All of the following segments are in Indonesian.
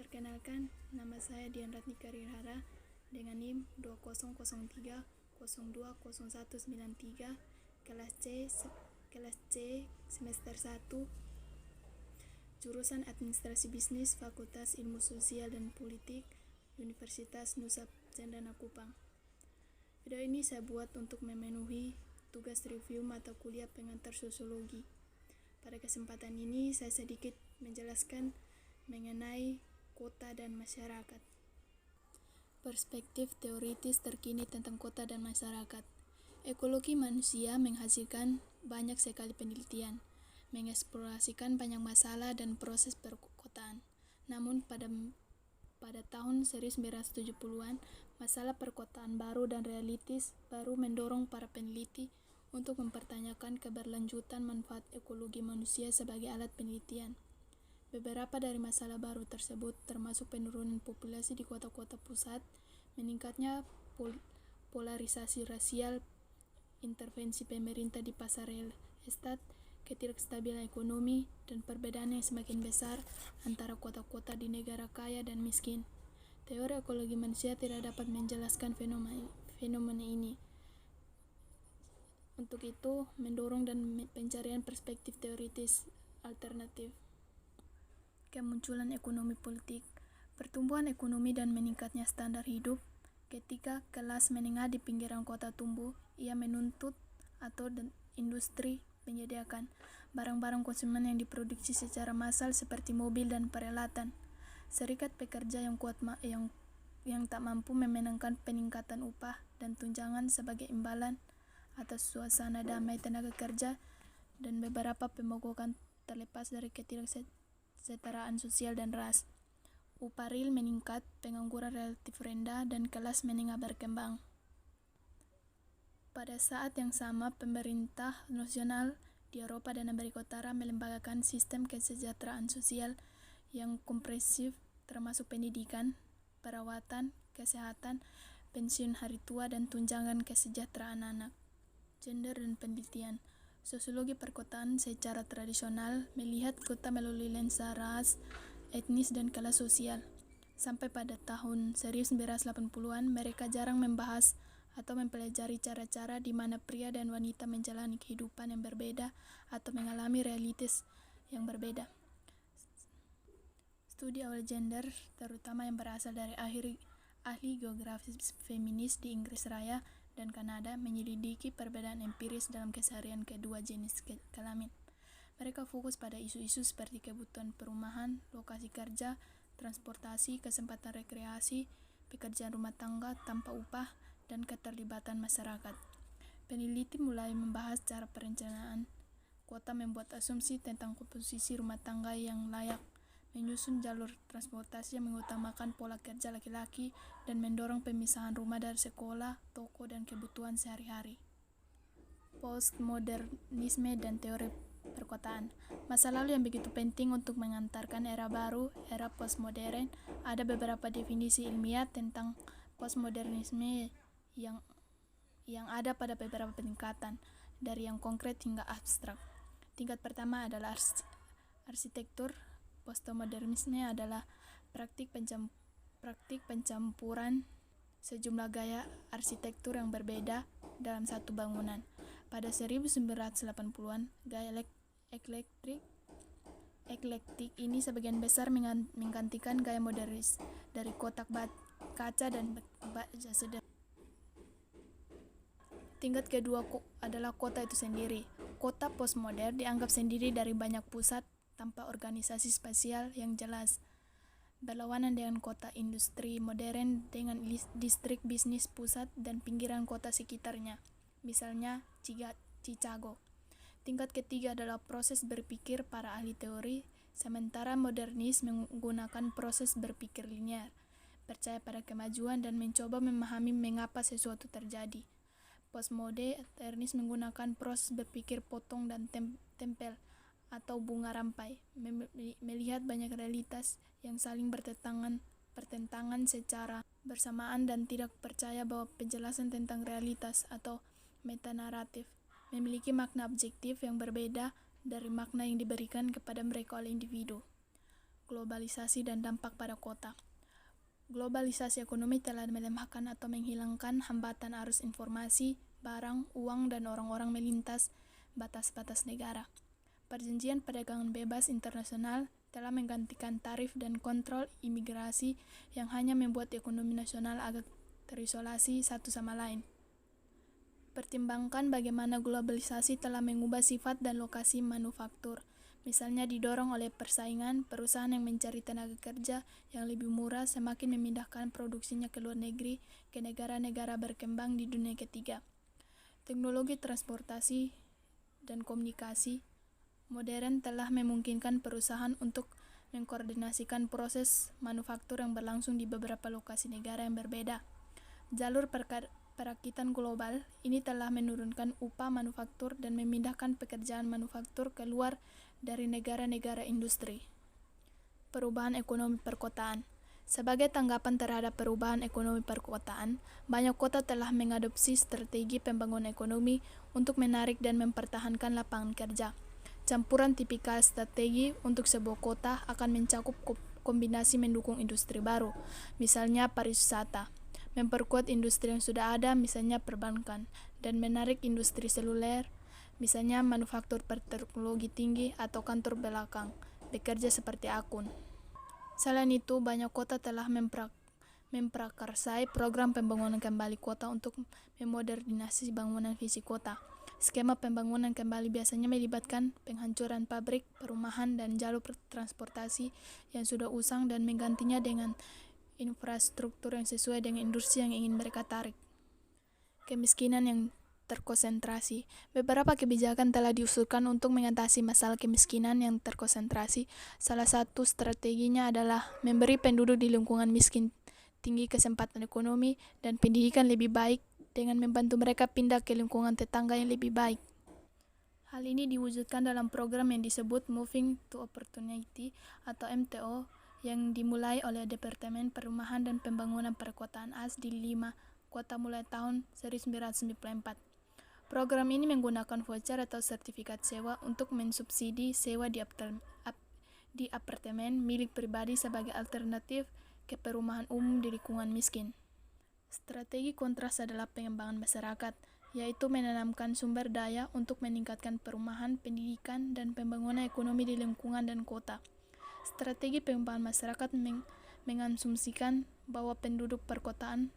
Perkenalkan, nama saya Dian Ratni Karirhara dengan NIM 2003020193, kelas C semester 1, jurusan Administrasi Bisnis, Fakultas Ilmu Sosial dan Politik, Universitas Nusa Cendana Kupang. Video ini saya buat untuk memenuhi tugas review mata kuliah pengantar sosiologi. Pada kesempatan ini saya sedikit menjelaskan mengenai kota dan masyarakat. Perspektif teoritis terkini tentang kota dan masyarakat. Ekologi manusia menghasilkan banyak sekali penelitian, mengeksplorasikan banyak masalah dan proses perkotaan. Namun pada tahun 1970-an, masalah perkotaan baru dan realitis baru mendorong para peneliti untuk mempertanyakan keberlanjutan manfaat ekologi manusia sebagai alat penelitian. Beberapa dari masalah baru tersebut termasuk penurunan populasi di kota-kota pusat, meningkatnya polarisasi rasial, intervensi pemerintah di pasar real estate, ketidakstabilan ekonomi, dan perbedaan yang semakin besar antara kota-kota di negara kaya dan miskin. Teori ekologi manusia tidak dapat menjelaskan fenomena ini. Untuk itu, mendorong dan pencarian perspektif teoritis alternatif. Kemunculan ekonomi politik, pertumbuhan ekonomi dan meningkatnya standar hidup. Ketika kelas menengah di pinggiran kota tumbuh, ia menuntut atau industri menyediakan barang-barang konsumen yang diproduksi secara massal seperti mobil dan peralatan. Serikat pekerja yang kuat yang tak mampu memenangkan peningkatan upah dan tunjangan sebagai imbalan atas suasana damai tenaga kerja dan beberapa pemogokan terlepas dari ketidaksetaraan sosial dan ras. Upah real meningkat, pengangguran relatif rendah, dan kelas menengah berkembang. Pada saat yang sama, pemerintah nasional di Eropa dan Amerika Utara melembagakan sistem kesejahteraan sosial yang komprehensif termasuk pendidikan, perawatan, kesehatan, pensiun hari tua, dan tunjangan kesejahteraan anak. Gender dan penelitian. Sosiologi perkotaan secara tradisional melihat kota melalui lensa ras, etnis, dan kelas sosial. Sampai pada tahun 1980-an, mereka jarang membahas atau mempelajari cara-cara di mana pria dan wanita menjalani kehidupan yang berbeda atau mengalami realitas yang berbeda. Studi awal gender, terutama yang berasal dari ahli geografis feminis di Inggris Raya dan Kanada, menyelidiki perbedaan empiris dalam keseharian kedua jenis kelamin. Mereka fokus pada isu-isu seperti kebutuhan perumahan, lokasi kerja, transportasi, kesempatan rekreasi, pekerjaan rumah tangga tanpa upah, dan keterlibatan masyarakat. Peneliti mulai membahas cara perencanaan kota, membuat asumsi tentang komposisi rumah tangga yang layak, menyusun jalur transportasi yang mengutamakan pola kerja laki-laki, dan mendorong pemisahan rumah dari sekolah, toko, dan kebutuhan sehari-hari. Postmodernisme dan teori perkotaan. Masa lalu yang begitu penting untuk mengantarkan era baru, era postmodern. Ada beberapa definisi ilmiah tentang postmodernisme yang ada pada beberapa peningkatan, dari yang konkret hingga abstrak. Tingkat pertama adalah arsitektur. Postmodernisme adalah praktik pencampuran sejumlah gaya arsitektur yang berbeda dalam satu bangunan. Pada 1980-an, gaya eklektik ini sebagian besar menggantikan gaya modernis dari kotak kaca dan baja sederhana. Tingkat kedua adalah kota itu sendiri. Kota postmodern dianggap sendiri dari banyak pusat tanpa organisasi spasial yang jelas, berlawanan dengan kota industri modern dengan distrik bisnis pusat dan pinggiran kota sekitarnya, misalnya Chicago. Tingkat ketiga adalah proses berpikir para ahli teori, sementara modernis menggunakan proses berpikir linear, percaya pada kemajuan dan mencoba memahami mengapa sesuatu terjadi. Postmodernis menggunakan proses berpikir potong dan tempel atau bunga rampai, melihat banyak realitas yang saling bertentangan secara bersamaan dan tidak percaya bahwa penjelasan tentang realitas atau metanaratif memiliki makna objektif yang berbeda dari makna yang diberikan kepada mereka oleh individu. globalisasi dan dampak pada kota. Globalisasi ekonomi telah melemahkan atau menghilangkan hambatan arus informasi, barang, uang, dan orang-orang melintas batas-batas negara. Perjanjian perdagangan bebas internasional telah menggantikan tarif dan kontrol imigrasi yang hanya membuat ekonomi nasional agak terisolasi satu sama lain. Pertimbangkan bagaimana globalisasi telah mengubah sifat dan lokasi manufaktur. Misalnya didorong oleh persaingan, perusahaan yang mencari tenaga kerja yang lebih murah semakin memindahkan produksinya ke luar negeri ke negara-negara berkembang di dunia ketiga. Teknologi transportasi dan komunikasi modern telah memungkinkan perusahaan untuk mengkoordinasikan proses manufaktur yang berlangsung di beberapa lokasi negara yang berbeda. Jalur perakitan global ini telah menurunkan upah manufaktur dan memindahkan pekerjaan manufaktur keluar dari negara-negara industri. Perubahan ekonomi perkotaan. Sebagai tanggapan terhadap perubahan ekonomi perkotaan, banyak kota telah mengadopsi strategi pembangunan ekonomi untuk menarik dan mempertahankan lapangan kerja. Campuran tipikal strategi untuk sebuah kota akan mencakup kombinasi mendukung industri baru, misalnya pariwisata, memperkuat industri yang sudah ada, misalnya perbankan, dan menarik industri seluler, misalnya manufaktur berteknologi tinggi atau kantor belakang, bekerja seperti akun. Selain itu, banyak kota telah memprakarsai program pembangunan kembali kota untuk memodernisasi bangunan fisik kota. Skema pembangunan kembali biasanya melibatkan penghancuran pabrik, perumahan, dan jalur transportasi yang sudah usang dan menggantinya dengan infrastruktur yang sesuai dengan industri yang ingin mereka tarik. Kemiskinan yang terkonsentrasi. Beberapa kebijakan telah diusulkan untuk mengatasi masalah kemiskinan yang terkonsentrasi. Salah satu strateginya adalah memberi penduduk di lingkungan miskin tinggi kesempatan ekonomi dan pendidikan lebih baik dengan membantu mereka pindah ke lingkungan tetangga yang lebih baik. Hal ini diwujudkan dalam program yang disebut Moving to Opportunity atau MTO yang dimulai oleh Departemen Perumahan dan Pembangunan Perkotaan AS di 5 kota mulai tahun 1994. Program ini menggunakan voucher atau sertifikat sewa untuk mensubsidi sewa di apartemen milik pribadi sebagai alternatif ke perumahan umum di lingkungan miskin. Strategi kontras adalah pengembangan masyarakat, yaitu menanamkan sumber daya untuk meningkatkan perumahan, pendidikan, dan pembangunan ekonomi di lingkungan dan kota. Strategi pengembangan masyarakat mengasumsikan bahwa penduduk perkotaan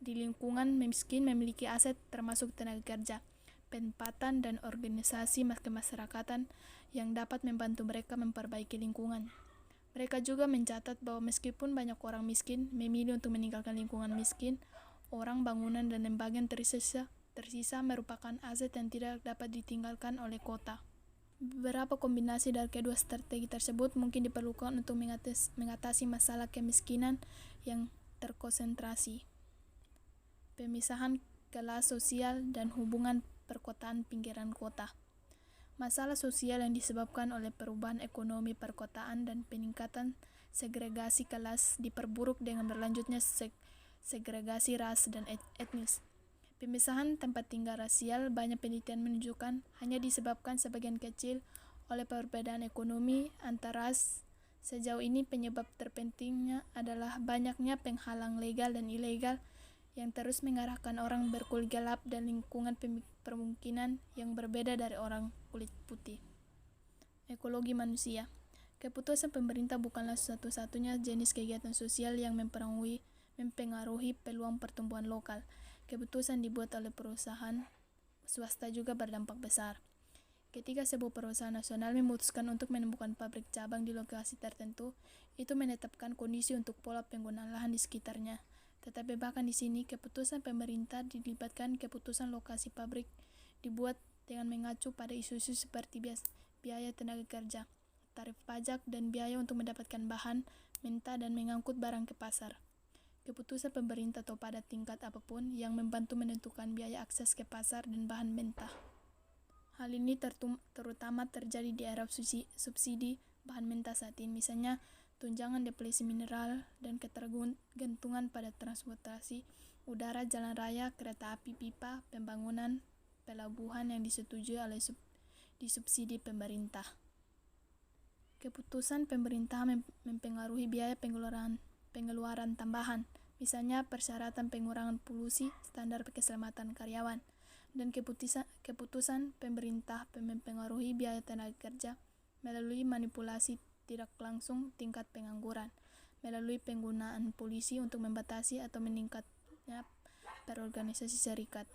di lingkungan miskin memiliki aset termasuk tenaga kerja, penempatan, dan organisasi kemasyarakatan yang dapat membantu mereka memperbaiki lingkungan. Mereka juga mencatat bahwa meskipun banyak orang miskin memilih untuk meninggalkan lingkungan miskin, orang, bangunan, dan lembaga yang tersisa merupakan aset yang tidak dapat ditinggalkan oleh kota. Beberapa kombinasi dari kedua strategi tersebut mungkin diperlukan untuk mengatasi masalah kemiskinan yang terkonsentrasi. Pemisahan kelas sosial dan hubungan perkotaan pinggiran kota. Masalah sosial yang disebabkan oleh perubahan ekonomi perkotaan dan peningkatan segregasi kelas diperburuk dengan berlanjutnya segregasi ras dan etnis. Pemisahan tempat tinggal rasial, banyak penelitian menunjukkan hanya disebabkan sebagian kecil oleh perbedaan ekonomi antar ras. Sejauh ini penyebab terpentingnya adalah banyaknya penghalang legal dan ilegal yang terus mengarahkan orang berkulit gelap dan lingkungan permukiman yang berbeda dari orang kulit putih. Ekologi manusia. Keputusan pemerintah bukanlah satu-satunya jenis kegiatan sosial yang mempengaruhi peluang pertumbuhan lokal. Keputusan dibuat oleh perusahaan swasta juga berdampak besar. Ketika sebuah perusahaan nasional memutuskan untuk menemukan pabrik cabang di lokasi tertentu, itu menetapkan kondisi untuk pola penggunaan lahan di sekitarnya. Tetapi bahkan di sini, keputusan pemerintah dilibatkan keputusan lokasi pabrik dibuat dengan mengacu pada isu-isu seperti biaya tenaga kerja, tarif pajak, dan biaya untuk mendapatkan bahan mentah dan mengangkut barang ke pasar. Keputusan pemerintah atau pada tingkat apapun yang membantu menentukan biaya akses ke pasar dan bahan mentah. Hal ini terutama terjadi di era subsidi bahan mentah saat ini, misalnya tunjangan deflasi mineral dan ketergantungan pada transportasi udara, jalan raya, kereta api, pipa, pembangunan, pelabuhan yang disetujui oleh disubsidi pemerintah. Keputusan pemerintah mempengaruhi biaya pengeluaran tambahan, misalnya persyaratan pengurangan polusi, standar keselamatan karyawan, dan keputusan pemerintah mempengaruhi biaya tenaga kerja melalui manipulasi tidak langsung tingkat pengangguran, melalui penggunaan polisi untuk membatasi atau meningkatnya perorganisasi serikat.